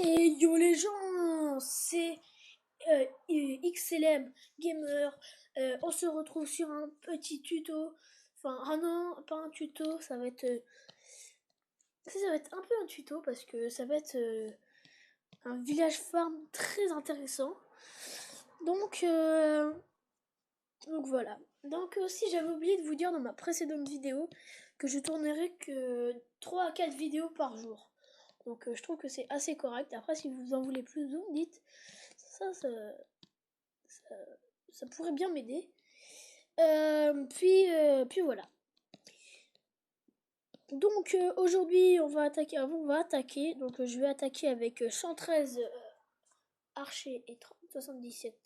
Et yo les gens, c'est XLM Gamer. On se retrouve sur un petit tuto. Enfin, ah non, pas un tuto, ça va être. Si, ça va être un peu un tuto parce que ça va être un village farm très intéressant. Donc, euh, donc voilà. Donc aussi, j'avais oublié de vous dire dans ma précédente vidéo que je tournerai que 3 à 4 vidéos par jour. Donc je trouve que c'est assez correct. Après, si vous en voulez plus, vous me dites. Ça, ça pourrait bien m'aider. Puis voilà. Donc aujourd'hui, on va attaquer. Donc je vais attaquer avec 113 archers et 77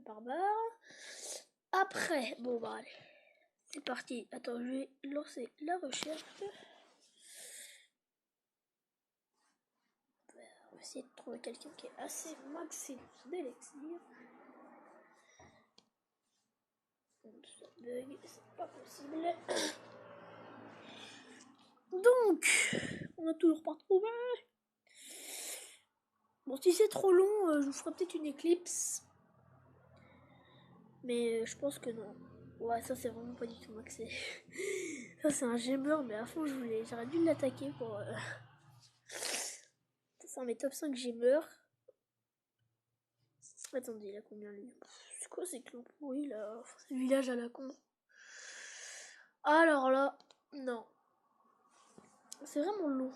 barbares. Après, bon bah allez, c'est parti. Attends, je vais lancer la recherche. On va essayer de trouver quelqu'un qui est assez maxé d'élixir. Ça bug, c'est pas possible. Donc, on a toujours pas trouvé. Bon, si c'est trop long, je vous ferai peut-être une éclipse. Mais je pense que non. Ouais, ça c'est vraiment pas du tout maxé. Ça c'est un gemmer, mais à fond j'aurais dû l'attaquer pour... Ça mes top 5 gemmer. Attendez, il a combien lui? C'est quoi ces clans pourris là? Enfin, ce village à la con. Alors là, non. C'est vraiment long.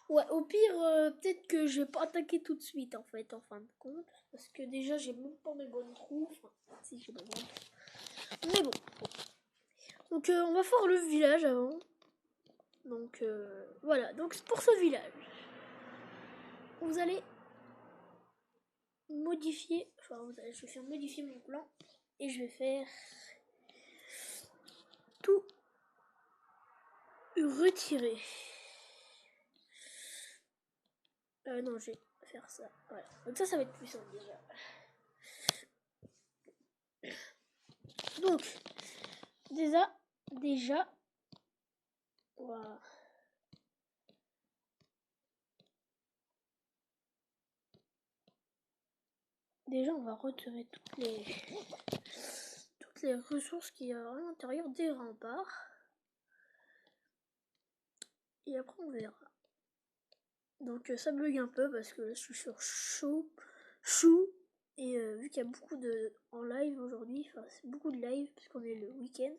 Ouais, au pire, peut-être que je vais pas attaquer tout de suite en fait, en fin de compte. Parce que déjà j'ai même pas mes bonnes trous. Enfin, si j'ai mes bonnes trous. Mais bon. Donc on va faire le village avant. Donc voilà, donc pour ce village, vous allez modifier, je vais faire modifier mon plan et je vais faire tout retirer. Non, je vais faire ça. Voilà. Donc ça va être puissant déjà. Donc déjà, voilà. Déjà, on va retirer toutes les ressources qu'il y a à l'intérieur des remparts. Et après, on verra. Donc ça bug un peu parce que je suis sur chou. Et vu qu'il y a beaucoup de en live aujourd'hui, enfin c'est beaucoup de live puisqu'on est le week-end.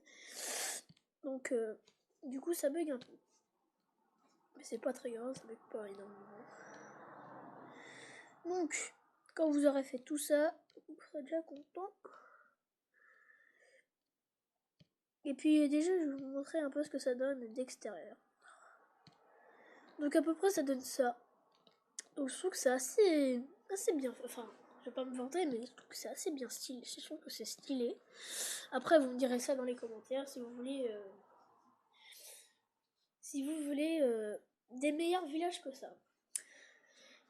Donc du coup ça bug un peu. Mais c'est pas très grave, ça bug pas énormément. Donc quand vous aurez fait tout ça, vous serez déjà content. Et puis déjà je vais vous montrer un peu ce que ça donne d'extérieur. Donc à peu près ça donne ça. Donc je trouve que c'est assez bien. Enfin, je vais pas me vanter, mais je trouve que c'est assez bien stylé. Je trouve que c'est stylé. Après, vous me direz ça dans les commentaires si vous voulez. Des meilleurs villages que ça.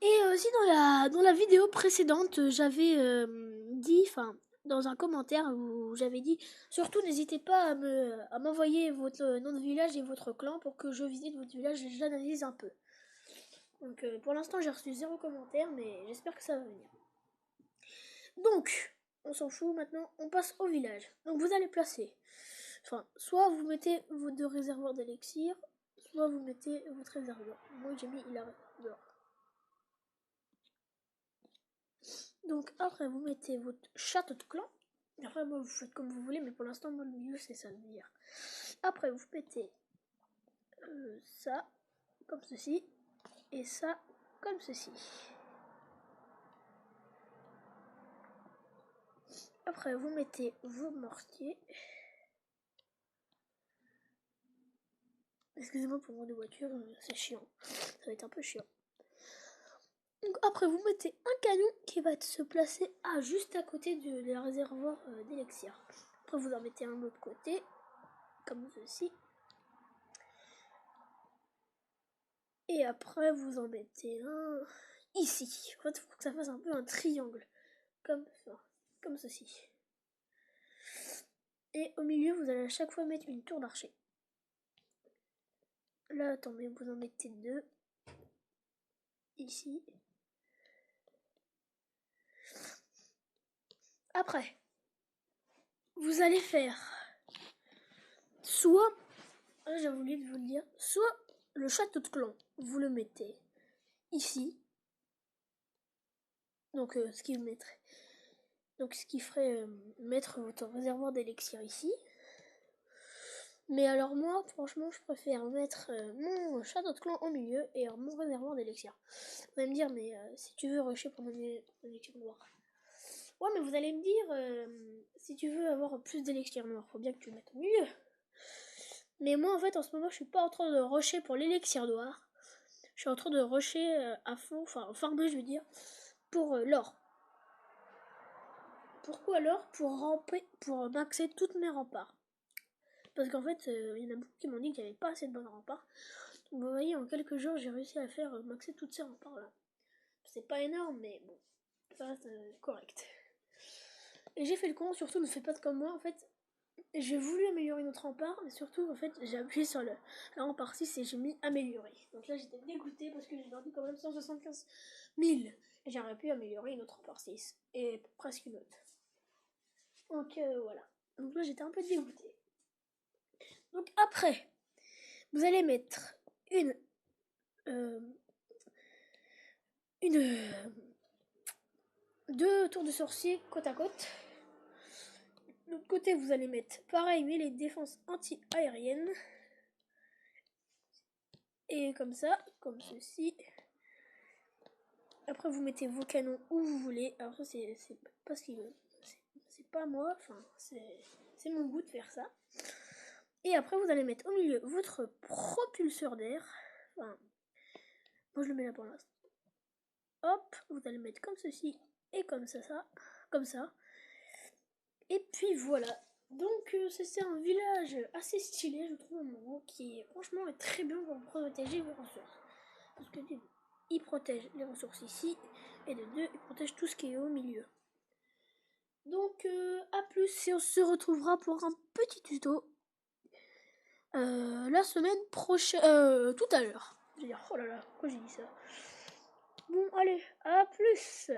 Et aussi dans la vidéo précédente, j'avais dit, enfin, dans un commentaire où j'avais dit, surtout n'hésitez pas à m'envoyer votre nom de village et votre clan pour que je visite votre village et je l'analyse un peu. Donc pour l'instant j'ai reçu 0 commentaire, mais j'espère que ça va venir. Donc, on s'en fout maintenant, on passe au village. Donc vous allez placer, enfin, soit vous mettez vos 2 réservoirs d'élixir, soit vous mettez votre réservoir. Moi j'ai mis il a dehors. Donc après vous mettez votre château de clan. Et après moi vous faites comme vous voulez, mais pour l'instant moi le milieu c'est ça le meilleur. Après vous mettez ça comme ceci et ça comme ceci. Après vous mettez vos mortiers. Excusez-moi pour moi de voiture, c'est chiant. Ça va être un peu chiant. Donc après vous mettez un canon qui va se placer juste à côté de la réservoir d'élixir. Après vous en mettez un autre côté, comme ceci. Et après vous en mettez un ici. En fait il faut que ça fasse un peu un triangle. Comme ça. Comme ceci. Et au milieu vous allez à chaque fois mettre une tour d'archer. Là attendez, vous en mettez 2. ici. Après, vous allez faire soit, j'ai oublié de vous le dire, soit le château de clan, vous le mettez ici. Donc ce qui ferait mettre votre réservoir d'élixir ici. Mais alors moi, franchement, je préfère mettre mon château de clan au milieu et mon réservoir d'élixir. Vous allez me dire, mais si tu veux rusher pour mon élixir noir. Ouais, mais vous allez me dire, si tu veux avoir plus d'élixir noir, faut bien que tu le mettes au milieu. Mais moi, en fait, en ce moment, je suis pas en train de rusher pour l'élixir noir. Je suis en train de rusher à fond, enfin, farmer, je veux dire, pour l'or. Pourquoi l'or? Pour maxer toutes mes remparts. Parce qu'en fait, il y en a beaucoup qui m'ont dit qu'il n'y avait pas assez de bonnes remparts. Donc vous voyez, en quelques jours, j'ai réussi à faire maxer toutes ces remparts là. C'est pas énorme, mais bon, ça reste correct. Et j'ai fait le con, surtout ne faites pas comme moi, en fait. J'ai voulu améliorer notre rempart, mais surtout, en fait, j'ai appuyé sur la rempart 6 et j'ai mis améliorer. Donc là, j'étais dégoûtée parce que j'ai perdu quand même 175 000. Et j'aurais pu améliorer notre rempart 6 et presque une autre. Donc voilà. Donc là, j'étais un peu dégoûtée. Donc après, vous allez mettre deux tours de sorcier côte à côte. De l'autre côté, vous allez mettre pareil, mais les défenses anti-aériennes. Et comme ça, comme ceci. Après, vous mettez vos canons où vous voulez. Alors ça, c'est pas ce qu'il veut. C'est pas moi, enfin, c'est mon goût de faire ça. Et après, vous allez mettre au milieu votre propulseur d'air. Enfin, moi je le mets là pour l'instant. Hop, vous allez mettre comme ceci et comme ça, comme ça. Et puis voilà. Donc c'est un village assez stylé, je trouve, qui franchement est très bien pour protéger vos ressources. Parce que il protège les ressources ici, et de deux, il protège tout ce qui est au milieu. Donc à plus, et on se retrouvera pour un petit tuto la semaine prochaine, tout à l'heure. Je veux dire, oh là là, pourquoi j'ai dit ça? Bon, allez, à plus.